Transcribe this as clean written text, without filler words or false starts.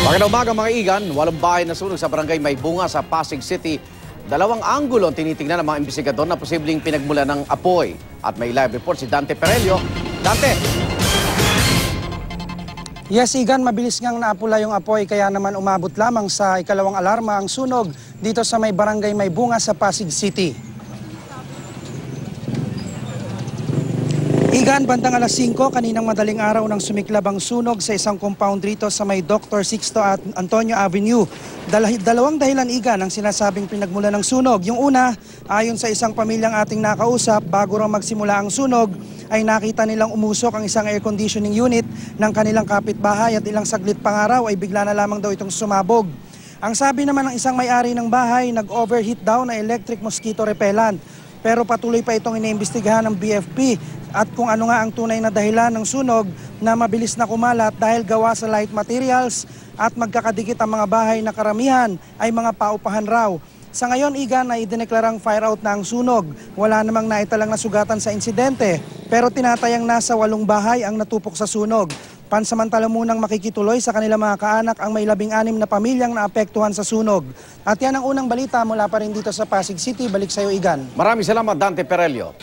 Magandang umaga mga igan, 8 bahay na sunog sa barangay Maybunga sa Pasig City. 2 anggulo ang tinitingnan ng mga investigador na posibleng pinagmula ng apoy. At may live report si Dante Perelio. Dante! Yes, Igan, mabilis ngang naapula yung apoy kaya naman umabot lamang sa ikalawang alarma ang sunog dito sa may barangay Maybunga sa Pasig City. Igan, bandang alas 5, kaninang madaling araw nang sumiklab ang sunog sa isang compound rito sa may Dr. Sixto at Antonio Avenue. Dalawang dahilan, Igan, ang sinasabing pinagmula ng sunog. Yung una, ayon sa isang pamilyang ating nakausap, bago raw magsimula ang sunog, ay nakita nilang umusok ang isang air conditioning unit ng kanilang kapitbahay at ilang saglit pang araw ay bigla na lamang daw itong sumabog. Ang sabi naman ng isang may-ari ng bahay, nag-overheat daw na electric mosquito repellent. Pero patuloy pa itong iniimbestigahan ng BFP at kung ano nga ang tunay na dahilan ng sunog na mabilis na kumalat dahil gawa sa light materials at magkakadikit ang mga bahay na karamihan ay mga paupahan raw. Sa ngayon, Igan, ay idineklarang fire out na ang sunog. Wala namang naitalang nasugatan sa insidente pero tinatayang nasa 8 bahay ang natupok sa sunog. Pansamantala munang makikituloy sa kanilang mga kaanak ang may 16 na pamilyang naapektuhan sa sunog. At yan ang unang balita mula pa rin dito sa Pasig City. Balik sa iyo, Igan. Maraming salamat, Dante Perelio.